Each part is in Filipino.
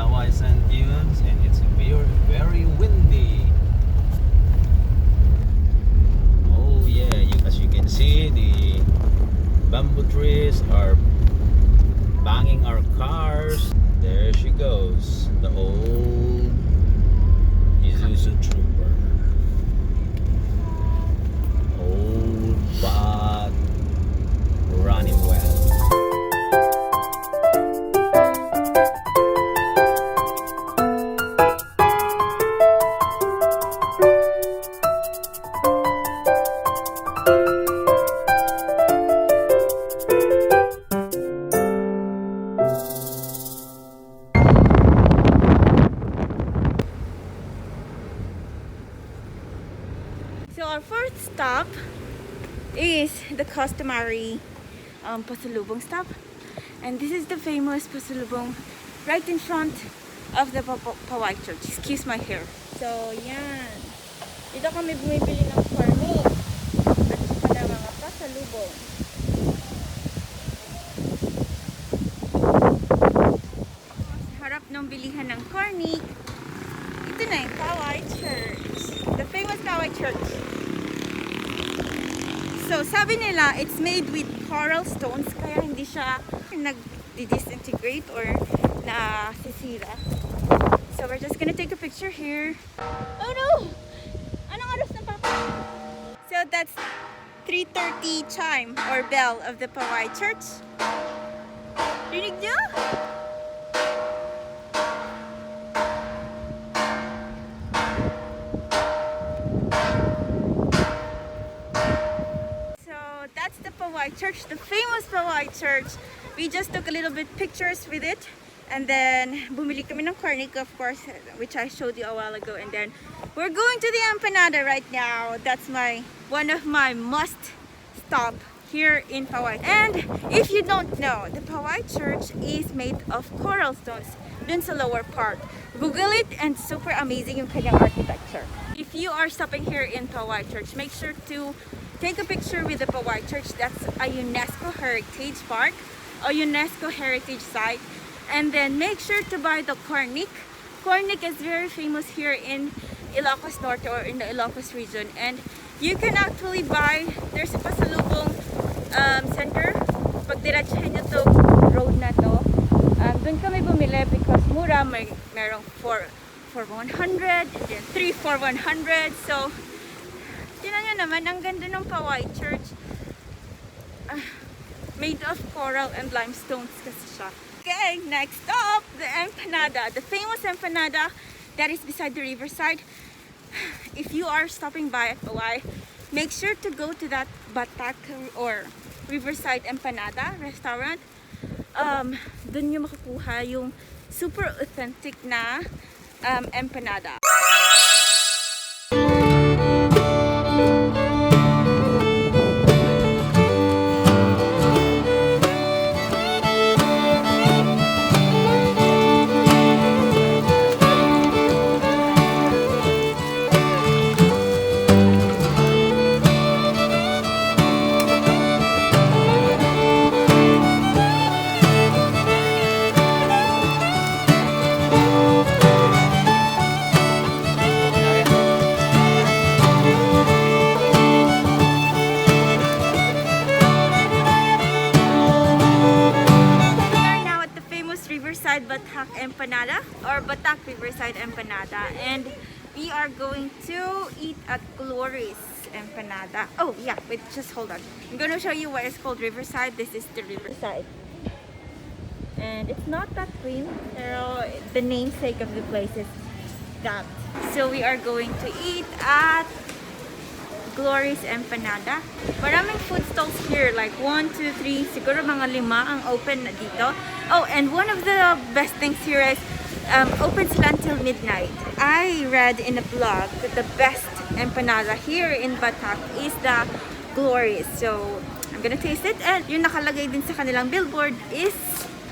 Paoay sand dunes, and it's very, very windy. Oh yeah, as you can see, the bamboo trees are banging our cars. There she goes, the old Isuzu Trooper. Old but running well. So our first stop is the customary pasalubong stop, and this is the famous pasalubong right in front of the Paoay Church. Excuse my hair. So yan, dito kami bumibili ng corny at saka ng mga pasalubong. Sa harap ng bilihan ng corny, ito na yung Paoay Church, the famous Paoay Church. So, sabi nila, it's made with coral stones, kaya hindi siya nag-disintegrate or nasisira. So, we're just gonna take a picture here. Oh no! Anong oras na, Papa? So, that's 3:30 chime or bell of the Paoay Church. Rinig niyo? That's the Paoay Church, the famous Paoay Church. We just took a little bit pictures with it, and then bumili kami ng cornic, of course, which I showed you a while ago. And then we're going to the empanada right now. That's one of my must stop here in Paoay. And if you don't know, the Paoay Church is made of coral stones dun sa lower part. Google it, and super amazing yung kanyang architecture. If you are stopping here in Paoay Church, make sure to take a picture with the Paoay Church. That's a UNESCO Heritage Park, a UNESCO Heritage Site. And then make sure to buy the cornic. Cornic is very famous here in Ilocos Norte or in the Ilocos region. And you can actually buy, there's a pasalubong center. Pag diretsahin nyo to road na to, dun kami bumili because mura, merong 4 for 100, and then 3 for 100. So, tingnan nyo naman, ang ganda ng Paoay Church. Made of coral and limestones kasi siya. Okay, next stop, the empanada. The famous empanada that is beside the riverside. If you are stopping by at Paoay, make sure to go to that Batak or Riverside Empanada restaurant. Doon nyo makukuha yung super authentic na empanada. Batak Empanada or Batak Riverside Empanada, and we are going to eat at Glory's Empanada. Oh yeah, wait, just hold on. I'm gonna show you why it's called Riverside. This is the Riverside, and it's not that clean, pero the namesake of the place is that. So we are going to eat at Glory's Empanada. Maraming food stalls here, like 1, 2, 3, siguro mga 5 ang open na dito. Oh, and one of the best things here is open sila until midnight. I read in a blog that the best empanada here in Batak is the Glory's. So I'm gonna taste it, and yung nakalagay din sa kanilang billboard is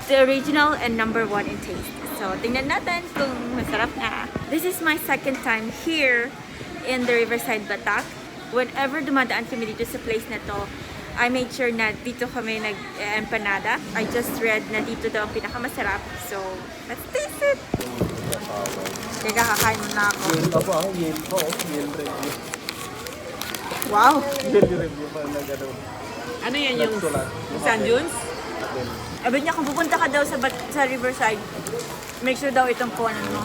the original and #1 in taste. So tingnan natin kung masarap na. This is my second time here in the Riverside Batak. Whenever dumadaan kami dito sa place na to, I made sure na dito kami nag-empanada. I just read na dito daw ang pinakamasarap. So, let's taste it! Kaya kakain mo na ako. Yun pa ba? Yun pa. Yun review. Wow! Yun review pa na gano'n. Ano yan yung sand dunes? Sabi niya, kung pupunta ka daw sa Riverside, make sure daw itong phone mo.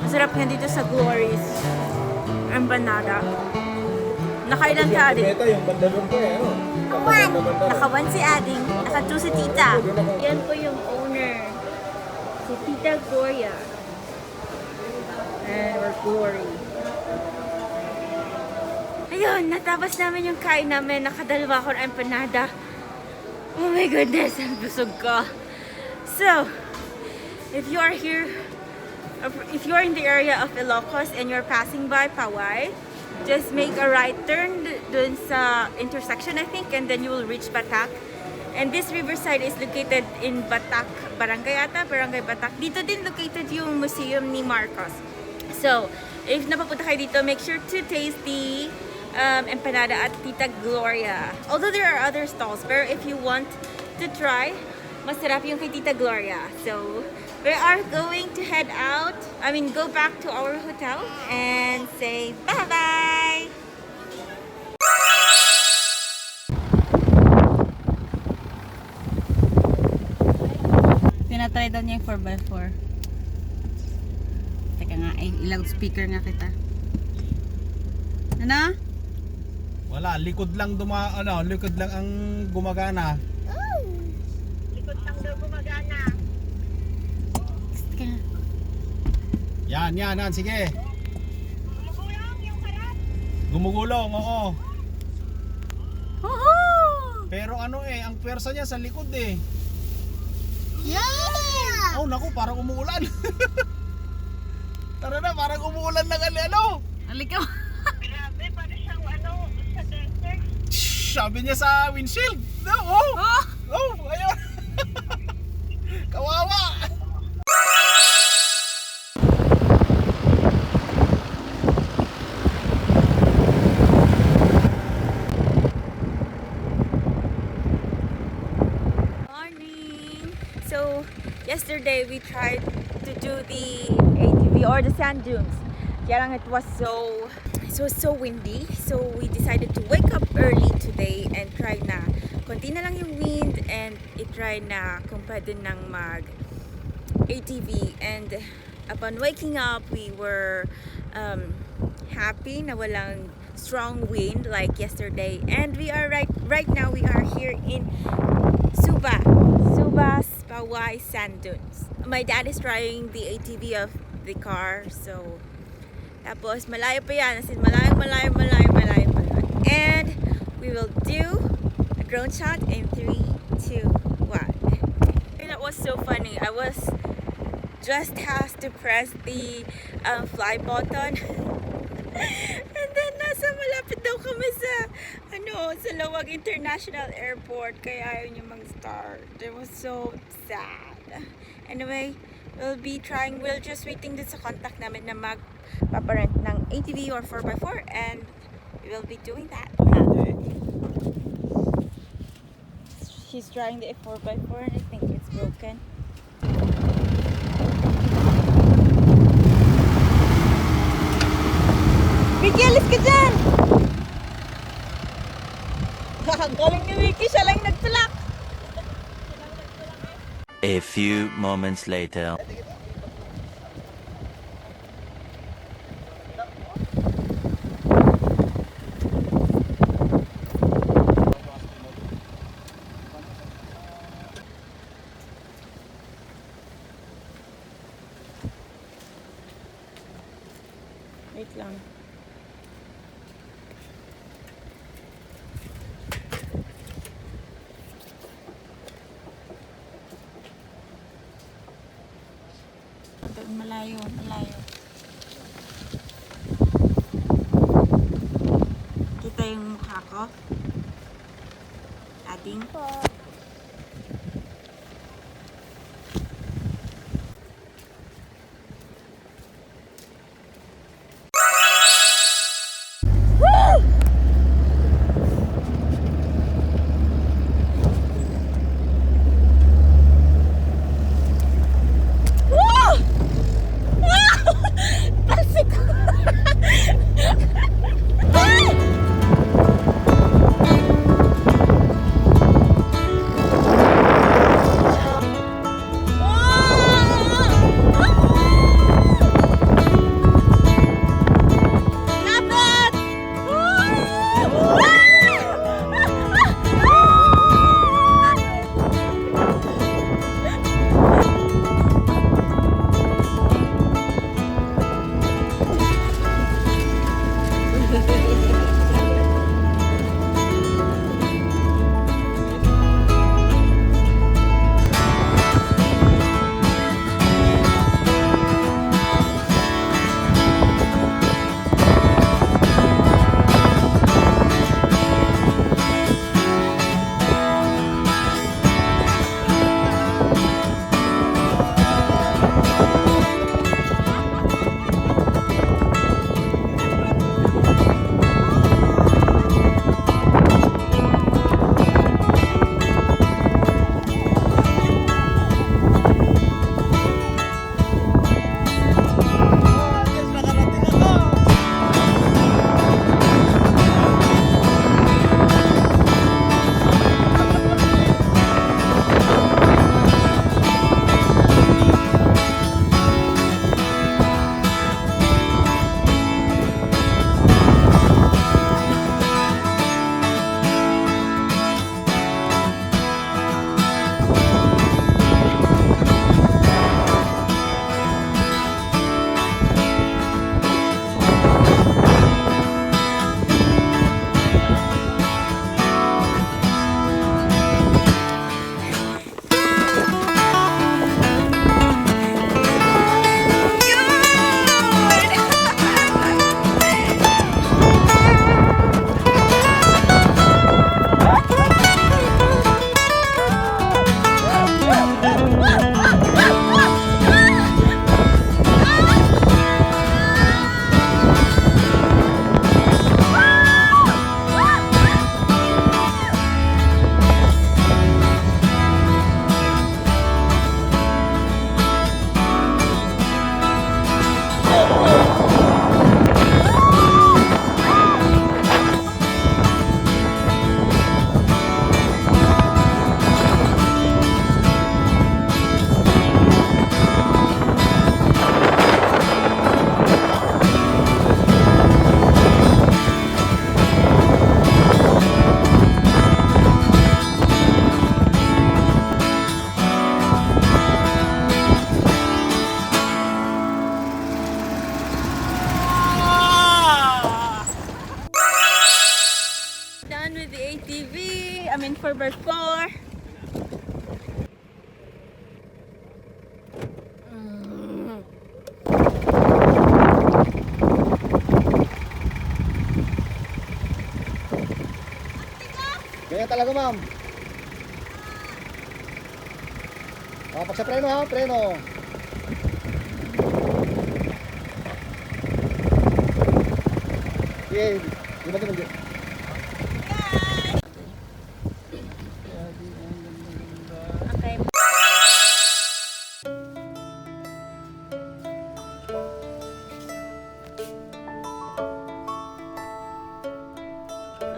Masarap nga dito sa Glory's empanada. Nakailan ka, Ading? Ito yung banda doon ko eh. Naka-1 si Ading. Naka-2 si Tita. Yan po yung owner. Si Tita Gloria. And or Glory. Ayun, natapos namin yung kain namin. Nakadalawa ko ng empanada. Oh my goodness, ang busog ko. So, if you are here, if you're in the area of Ilocos and you're passing by Paoay, just make a right turn dun sa intersection, I think, and then you will reach Batak. And this riverside is located in Batak, Barangay Batak. Dito din located yung museum ni Marcos. So, if napapunta kayo dito, make sure to taste the empanada at Tita Gloria. Although there are other stalls, pero if you want to try, masarap yung kay Tita Gloria. So, we are going to head out, go back to our hotel and say bye-bye! Tinatry daw niya yung 4x4. Teka nga, i-loudspeaker nga kita. Ano? Wala, likod lang ang gumagana. Yan, sige. Gumugulong yung harap. Gumugulong, oo. Pero ang pwersa niya sa likod eh. Yeah! Oh, naku, parang umuulan. Tara na, parang umuulan na Halika. Grabe, para siyang sa desert. Sabi niya sa windshield. Ayun. Kawawa. So, yesterday we tried to do the ATV or the sand dunes. Kaya lang it was so windy. So, we decided to wake up early today and try na konti na lang yung wind and i-try na kung pwede nang mag ATV. And upon waking up, we were happy na walang strong wind like yesterday. And we are right now we are here in Suba's Paoay Sand Dunes. My dad is trying the ATV of the car, so tapos malayo pa yan, as in malayo. And we will do a drone shot in 3, 2, 1. And that was so funny. I was just has to press the fly button. And then nasa malapit daw kami sa sa Lawag International Airport, kaya ayaw niya mag-start. It was so sad. Anyway, we're just waiting din sa contact namin na magpaparent ng ATV or 4x4 and we will be doing that. She's trying the 4x4 and I think it's broken. Vicky, alis ka dyan! Galing ni Vicky, siya lang nagtulak. A few moments later. Wait lang. Doon, malayo, malayo. Kita yung mukha ko. Ading. I'm in 4x4. Ganyan talaga, ma'am. Pag sa preno, ha? Preno. Okay. Di ba ito? Okay.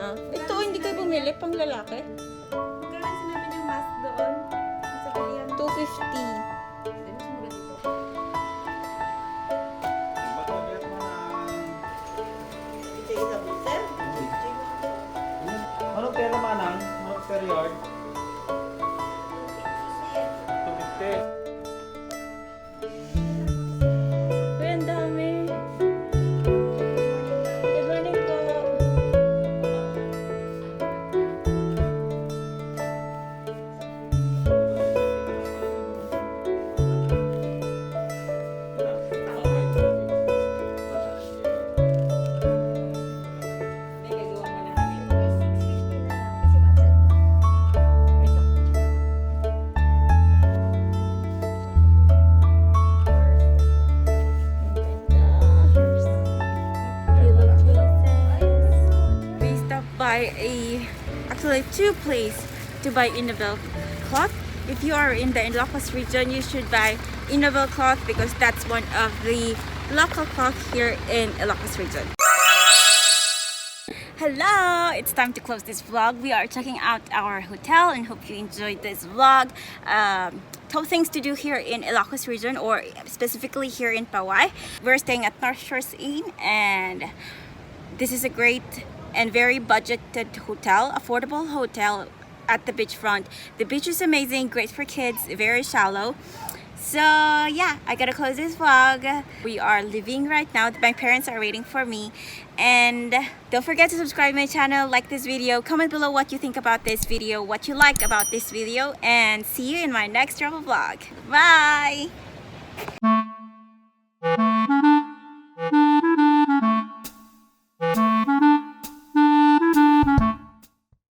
Ito, hindi kayo bumili pang lalaki? Magkano sinabi niyang mask doon? Sa kalian. Anong pera manang? Anong per yard? 250. Uy, ang dami. Good morning po. We stopped by actually two places to buy Innovel cloth. If you are in the Ilocos region, you should buy Innovel cloth because that's one of the local cloth here in Ilocos region. Hello! It's time to close this vlog. We are checking out our hotel and hope you enjoyed this vlog. Top things to do here in Ilocos region, or specifically here in Paoay. We're staying at North Shores Inn, and this is a great and very budgeted hotel, affordable hotel at the beachfront. The beach is amazing, great for kids, very shallow. So yeah, I gotta close this vlog. We are leaving right now. My parents are waiting for me. And don't forget to subscribe my channel, like this video, comment below what you think about this video, what you like about this video, and see you in my next travel vlog. Bye!